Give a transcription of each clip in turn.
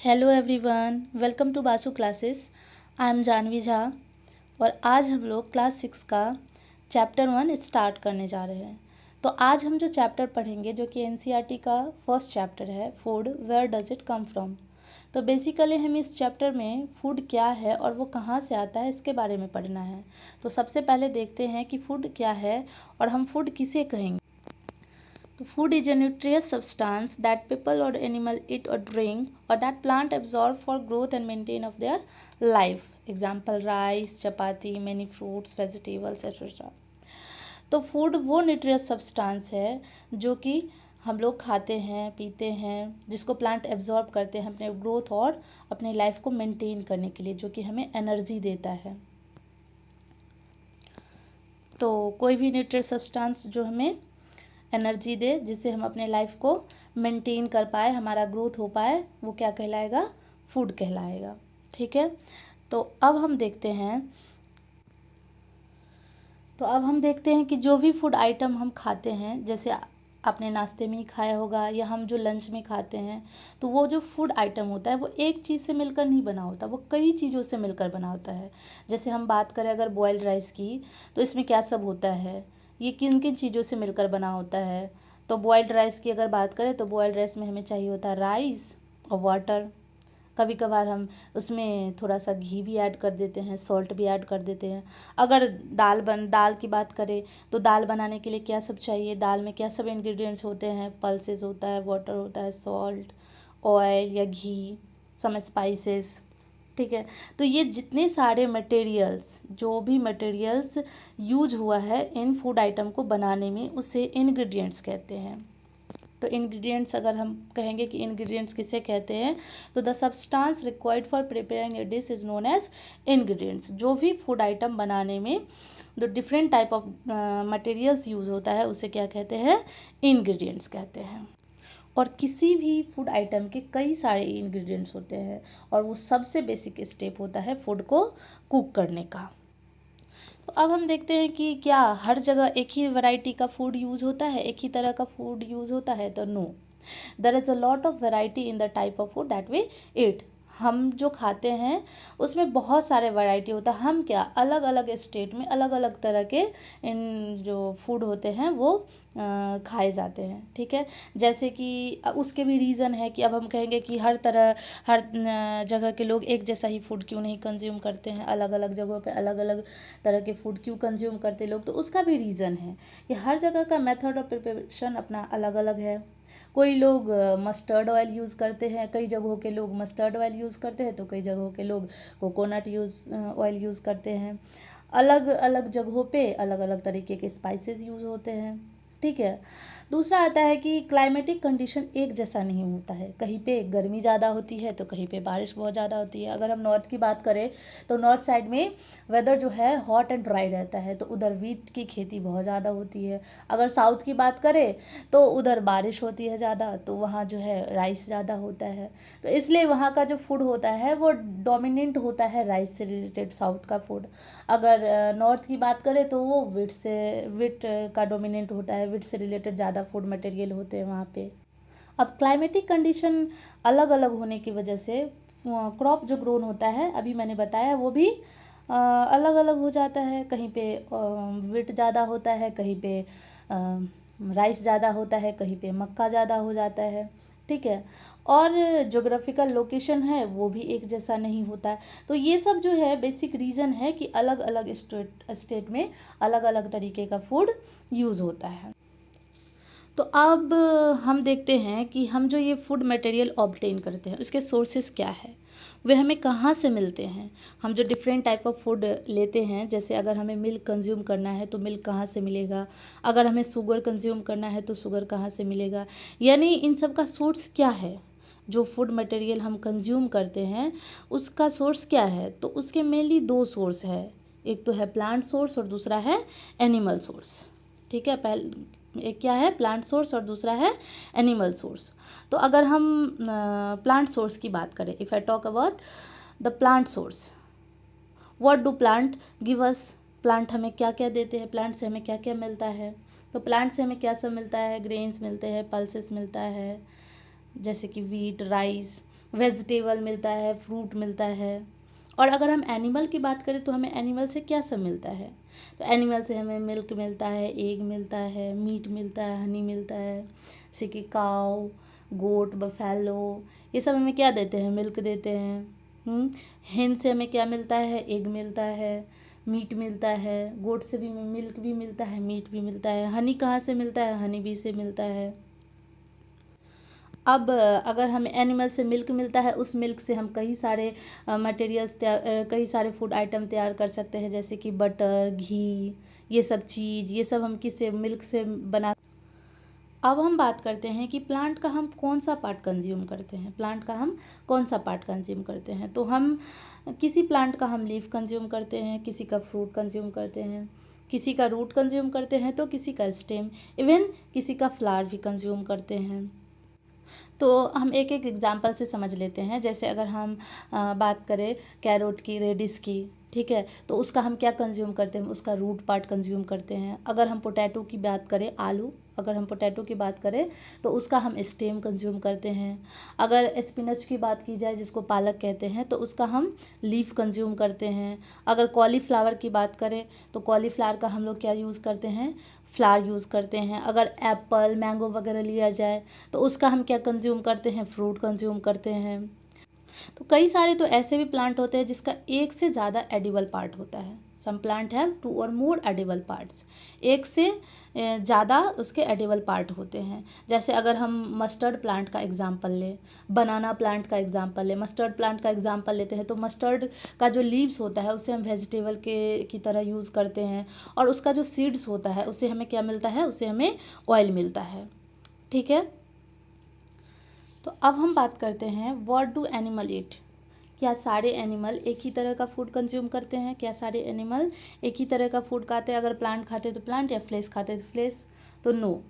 Hello everyone, welcome to Basu classes. I am Janvi Jha और आज हम लोग क्लास 6 का चैप्टर 1 स्टार्ट करने जा रहे हैं। तो आज हम जो चैप्टर पढ़ेंगे जो कि एनसीईआरटी का फर्स्ट चैप्टर है, food where does it come from. तो बेसिकली हम इस चैप्टर में फूड क्या है और वो कहाँ से आता है इसके बारे में पढ़ना है। तो सबसे पहले देखते हैं कि फूड क्या है और हम फूड किसे कहेंगे। तो food is a nutritious substance that people or animal eat or drink or that plant absorb for growth and maintain of their life. Example rice, chapati, many fruits, vegetables etc. तो food वो nutritious substance है जो कि हम लोग खाते हैं, पीते हैं, जिसको प्लांट एब्जॉर्ब करते हैं अपने ग्रोथ और अपने लाइफ को मेंटेन करने के लिए, जो कि हमें एनर्जी देता है। तो कोई भी न्यूट्रियस सब्सटेंस जो हमें एनर्जी दे, जिससे हम अपने लाइफ को मेंटेन कर पाए, हमारा ग्रोथ हो पाए, वो क्या कहलाएगा? फूड कहलाएगा। ठीक है। तो अब हम देखते हैं कि जो भी फूड आइटम हम खाते हैं, जैसे आपने नाश्ते में ही खाया होगा या हम जो लंच में खाते हैं, तो वो जो फूड आइटम होता है वो एक चीज़ से मिलकर नहीं बना होता, वो कई चीज़ों से मिलकर बना होता है। जैसे हम बात करें अगर बॉयल्ड राइस की, तो इसमें क्या सब होता है, ये किन किन चीज़ों से मिलकर बना होता है। तो बॉयल्ड राइस की अगर बात करें तो बॉयल्ड राइस में हमें चाहिए होता है राइस और वाटर। कभी कभार हम उसमें थोड़ा सा घी भी ऐड कर देते हैं, सॉल्ट भी ऐड कर देते हैं। अगर दाल की बात करें तो दाल बनाने के लिए क्या सब चाहिए, दाल में क्या सब इंग्रेडिएंट्स होते हैं, पल्सेस होता है, वाटर होता है, सॉल्ट, ऑयल या घी, सम स्पाइसेस। ठीक है। तो ये जितने सारे मटेरियल्स, जो भी मटेरियल्स यूज हुआ है इन फूड आइटम को बनाने में, उसे इंग्रेडिएंट्स कहते हैं। तो इंग्रेडिएंट्स अगर हम कहेंगे कि इंग्रेडिएंट्स किसे कहते हैं, तो the substance required for preparing a dish is known as ingredients. जो भी फूड आइटम बनाने में जो different type of materials use होता है उसे क्या कहते हैं? इंग्रेडिएंट्स कहते हैं। और किसी भी फूड आइटम के कई सारे इंग्रेडिएंट्स होते हैं और वो सबसे बेसिक स्टेप होता है फूड को कुक करने का। तो अब हम देखते हैं कि क्या हर जगह एक ही वैरायटी का फूड यूज़ होता है, एक ही तरह का फूड यूज़ होता है? तो no, there is a lot of variety in the type of food that we eat. हम जो खाते हैं उसमें बहुत सारे वैरायटी होता है। हम क्या अलग अलग स्टेट में अलग अलग तरह के इन जो फूड होते हैं वो खाए जाते हैं। ठीक है। जैसे कि उसके भी रीज़न है कि अब हम कहेंगे कि हर जगह के लोग एक जैसा ही फूड क्यों नहीं कंज्यूम करते हैं, अलग अलग जगहों पे अलग अलग तरह के फूड क्यों कंज्यूम करते लोग। तो उसका भी रीज़न है कि हर जगह का मेथड ऑफ प्रिपरेशन अपना अलग अलग है। कोई लोग मस्टर्ड ऑयल यूज़ करते हैं, कई जगहों के लोग मस्टर्ड ऑयल यूज़ करते हैं, तो कई जगहों के लोग कोकोनट ऑयल यूज़ करते हैं। अलग अलग जगहों पे अलग अलग तरीके के स्पाइसेस यूज़ होते हैं। ठीक है। दूसरा आता है कि क्लाइमेटिक कंडीशन एक जैसा नहीं होता है। कहीं पे गर्मी ज़्यादा होती है तो कहीं पे बारिश बहुत ज़्यादा होती है। अगर हम नॉर्थ की बात करें तो नॉर्थ साइड में वेदर जो है हॉट एंड ड्राई रहता है, तो उधर वीट की खेती बहुत ज़्यादा होती है। अगर साउथ की बात करें तो उधर बारिश होती है ज़्यादा, तो वहाँ जो है राइस ज़्यादा होता है। तो इसलिए वहाँ का जो फूड होता है वो डोमिनेंट होता है राइस से रिलेटेड, साउथ का फूड। अगर नॉर्थ की बात करें तो वो वीट का डोमिनेंट होता है, वीट से रिलेटेड ज़्यादा फूड मटेरियल होते हैं वहाँ पे। अब क्लाइमेटिक कंडीशन अलग अलग होने की वजह से क्रॉप जो ग्रोन होता है, अभी मैंने बताया, वो भी अलग अलग हो जाता है। कहीं पे वीट ज़्यादा होता है, कहीं पे राइस ज़्यादा होता है, कहीं पे मक्का ज़्यादा हो जाता है। ठीक है। और जोग्राफिकल लोकेशन है वो भी एक जैसा नहीं होता है। तो ये सब जो है बेसिक रीज़न है कि अलग अलग स्टेट में अलग अलग तरीके का फूड यूज़ होता है। तो अब हम देखते हैं कि हम जो ये फूड मटेरियल ऑब्टेन करते हैं उसके सोर्सेस क्या है, वे हमें कहाँ से मिलते हैं। हम जो डिफरेंट टाइप ऑफ फूड लेते हैं, जैसे अगर हमें मिल्क कंज्यूम करना है तो मिल्क कहाँ से मिलेगा, अगर हमें शुगर कंज्यूम करना है तो शुगर कहाँ से मिलेगा, यानी इन सब का सोर्स क्या है। जो फूड मटेरियल हम कंज्यूम करते हैं उसका सोर्स क्या है, तो उसके मेनली दो सोर्स है। एक तो है प्लांट सोर्स और दूसरा है एनिमल सोर्स। ठीक है। एक क्या है? प्लांट सोर्स और दूसरा है एनिमल सोर्स। तो अगर हम प्लांट सोर्स की बात करें, if I talk about the plant source, what do plant give us. Plant हमें क्या क्या देते हैं, प्लांट से हमें क्या क्या मिलता है। तो प्लांट से हमें क्या सब मिलता है? ग्रेन्स मिलते हैं, पल्सेस मिलता है, जैसे कि वीट, राइस, वेजिटेबल मिलता है, फ्रूट मिलता है। और अगर हम एनिमल की बात करें तो हमें एनिमल से क्या सब मिलता है? तो एनिमल से हमें मिल्क मिलता है, एग मिलता है, मीट मिलता है, हनी मिलता है, जैसे कि काऊ, गोट, बफेलो, ये सब हमें क्या देते हैं? मिल्क देते हैं। हेन से हमें क्या मिलता है? एग मिलता है, मीट मिलता है। गोट से भी मिल्क भी मिलता है, मीट भी मिलता है। हनी कहाँ से मिलता है? हनी बी से मिलता है। अब अगर हमें एनिमल से मिल्क मिलता है, उस मिल्क से हम कई सारे मटेरियल्स कई सारे फूड आइटम तैयार कर सकते हैं, जैसे कि बटर, घी, ये सब चीज़, ये सब हम किससे? मिल्क से बना। अब हम बात करते हैं कि प्लांट का हम कौन सा पार्ट कंज्यूम करते हैं। प्लांट का हम कौन सा पार्ट कंज्यूम करते हैं? तो हम किसी प्लांट का हम लीफ कंज्यूम करते हैं, किसी का फ्रूट कंज्यूम करते हैं, किसी का रूट कंज्यूम करते हैं, तो किसी का स्टेम, इवन किसी का फ्लावर भी कंज्यूम करते हैं। तो हम एक एक एग्जांपल से समझ लेते हैं। जैसे अगर हम बात करें कैरोट की, रेडिश की, ठीक है, तो उसका हम क्या कंज्यूम करते हैं? उसका रूट पार्ट कंज्यूम करते हैं। अगर हम पोटैटो की बात करें, आलू, अगर हम पोटैटो की बात करें तो उसका हम स्टेम कंज्यूम करते हैं। अगर स्पिनच की बात की जाए, जिसको पालक कहते हैं, तो उसका हम लीफ कंज्यूम करते हैं। अगर कॉलीफ्लावर की बात करें तो कॉलीफ्लावर का हम लोग क्या यूज़ करते हैं? फ्लावर यूज़ करते हैं। अगर एप्पल, मैंगो वगैरह लिया जाए तो उसका हम क्या कंज्यूम करते हैं? फ्रूट कंज्यूम करते हैं। तो कई सारे तो ऐसे भी प्लांट होते हैं जिसका एक से ज़्यादा एडिबल पार्ट होता है। सम प्लांट हैव 2 और मोर एडिबल पार्ट्स। एक से ज़्यादा उसके एडिबल पार्ट होते हैं। जैसे अगर हम मस्टर्ड प्लांट का एग्जांपल लें, बनाना प्लांट का एग्जांपल लें, मस्टर्ड प्लांट का एग्जांपल लेते हैं, तो मस्टर्ड का जो लीव्स होता है उसे हम वेजिटेबल के की तरह यूज़ करते हैं, और उसका जो सीड्स होता है उससे हमें क्या मिलता है? उससे हमें ऑयल मिलता है। ठीक है, तो अब हम बात करते हैं व्हाट डू एनिमल ईट। क्या सारे एनिमल एक ही तरह का फूड कंज्यूम करते हैं? क्या सारे एनिमल एक ही तरह का फूड खाते हैं? अगर प्लांट खाते तो प्लांट, या फ्लेश खाते तो फ्लेश? तो no.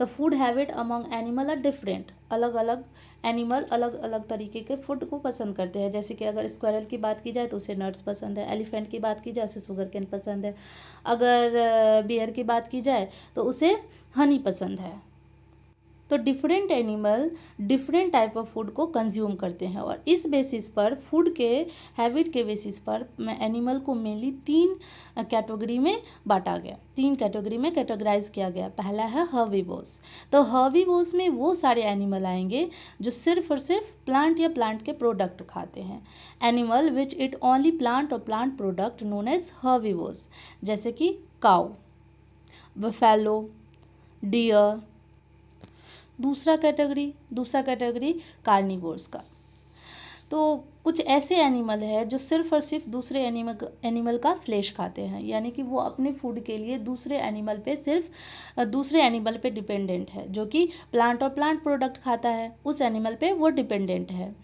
The food habit among animal are different. अलग अलग एनिमल अलग अलग तरीके के फूड को पसंद करते हैं। जैसे कि अगर स्क्वायरल की बात की जाए तो उसे नट्स पसंद है, एलिफेंट की बात की जाए उसे शुगर केन पसंद है, अगर बियर की बात की जाए तो उसे हनी पसंद है। तो different animal different type of food को कंज्यूम करते हैं, और इस बेसिस पर, फूड के हैबिट के बेसिस पर, एनिमल को मेनली 3 कैटेगरी में बांटा गया, 3 कैटेगरी में कैटेगराइज किया गया। पहला है हर्बीवोर्स। तो हर्बीवोर्स में वो सारे एनिमल आएंगे जो सिर्फ और सिर्फ प्लांट या प्लांट के प्रोडक्ट खाते हैं। Animal which it only plant और plant product known as herbivores, जैसे कि काऊ, बफेलो, डियर। दूसरा कैटेगरी कार्निवोर्स का। तो कुछ ऐसे एनिमल है जो सिर्फ और सिर्फ दूसरे एनिमल का फ्लेश खाते हैं, यानी कि वो अपने फूड के लिए दूसरे एनिमल पे सिर्फ दूसरे एनिमल पे डिपेंडेंट है। जो कि प्लांट और प्लांट प्रोडक्ट खाता है, उस एनिमल पे वो डिपेंडेंट है।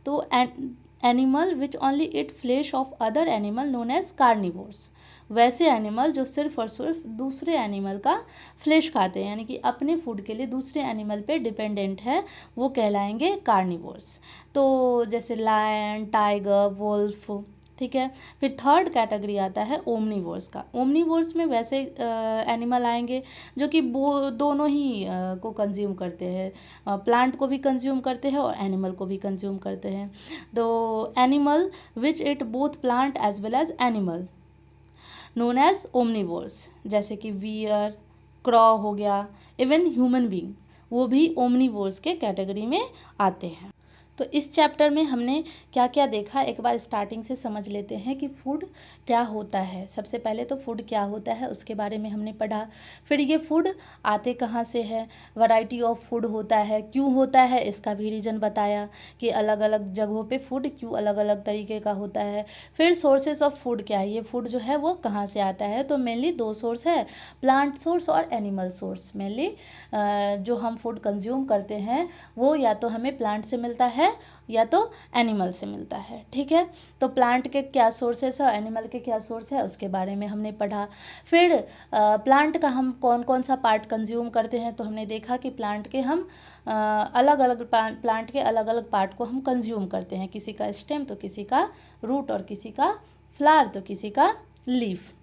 तो animal which only eat flesh of other animal known as carnivores. वैसे एनिमल जो सिर्फ और सिर्फ दूसरे एनिमल का फ्लेश खाते हैं, यानी कि अपने फूड के लिए दूसरे एनिमल पे डिपेंडेंट है, वो कहलाएंगे कार्निवोर्स। तो जैसे लायन, टाइगर, वुल्फ। ठीक है, फिर थर्ड कैटेगरी आता है ओमनीवोर्स का। ओमनीवोर्स में वैसे एनिमल आएंगे जो कि दोनों ही को कंज्यूम करते हैं, प्लांट को भी कंज्यूम करते हैं और एनिमल को भी कंज्यूम करते हैं। तो animal which eat both plant as well as animal known as omnivores, जैसे कि वियर, क्रॉ हो गया, इवन ह्यूमन बींग, वो भी ओमनीवोर्स के कैटेगरी में आते हैं। तो इस चैप्टर में हमने क्या क्या देखा, एक बार स्टार्टिंग से समझ लेते हैं कि फूड क्या होता है। सबसे पहले तो फूड क्या होता है उसके बारे में हमने पढ़ा। फिर ये फूड आते कहाँ से है, वैरायटी ऑफ फूड होता है, क्यों होता है इसका भी रीज़न बताया कि अलग अलग जगहों पे फूड क्यों अलग अलग तरीके का होता है। फिर सोर्सेस ऑफ फूड क्या है, ये फूड जो है वो कहाँ से आता है। तो मेनली 2 सोर्स है, प्लांट सोर्स और एनिमल सोर्स। मेनली जो हम फूड कंज्यूम करते हैं वो या तो हमें प्लांट से मिलता है या तो एनिमल से मिलता है। ठीक है, तो प्लांट के क्या सोर्सेस है और एनिमल के क्या सोर्स है उसके बारे में हमने पढ़ा। फिर प्लांट का हम कौन कौन सा पार्ट कंज्यूम करते हैं, तो हमने देखा कि प्लांट के हम अलग अलग प्लांट के अलग अलग पार्ट को हम कंज्यूम करते हैं, किसी का स्टेम तो किसी का रूट, और किसी का फ्लावर तो किसी का लीफ।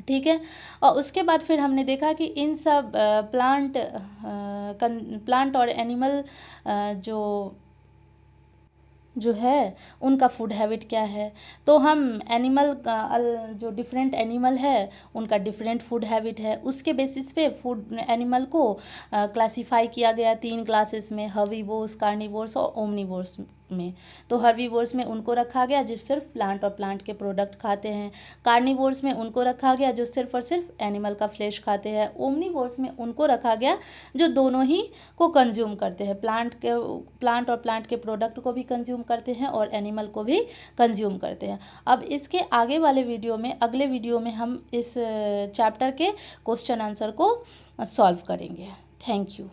ठीक है, और उसके बाद फिर हमने देखा कि इन सब प्लांट और एनिमल जो जो है उनका फूड हैबिट क्या है। तो हम एनिमल जो डिफरेंट एनिमल है उनका डिफरेंट फूड हैबिट है, उसके बेसिस पे फूड एनिमल को क्लासीफाई किया गया 3 क्लासेस में, हर्बीवोर्स, कार्निवोर्स और ओमनिवोर्स में। तो हर्बीवोर्स में उनको रखा गया जो सिर्फ प्लांट और प्लांट के प्रोडक्ट खाते हैं, कार्निवोर्स में उनको रखा गया जो सिर्फ और सिर्फ एनिमल का फ्लेश खाते हैं, ओमनिवोर्स में उनको रखा गया जो दोनों ही को कंज्यूम करते हैं, प्लांट और प्लांट के प्रोडक्ट को भी कंज्यूम करते हैं और एनिमल को भी कंज्यूम करते हैं। अब इसके आगे वाले वीडियो में, अगले वीडियो में हम इस चैप्टर के क्वेश्चन आंसर को सॉल्व करेंगे। Thank you.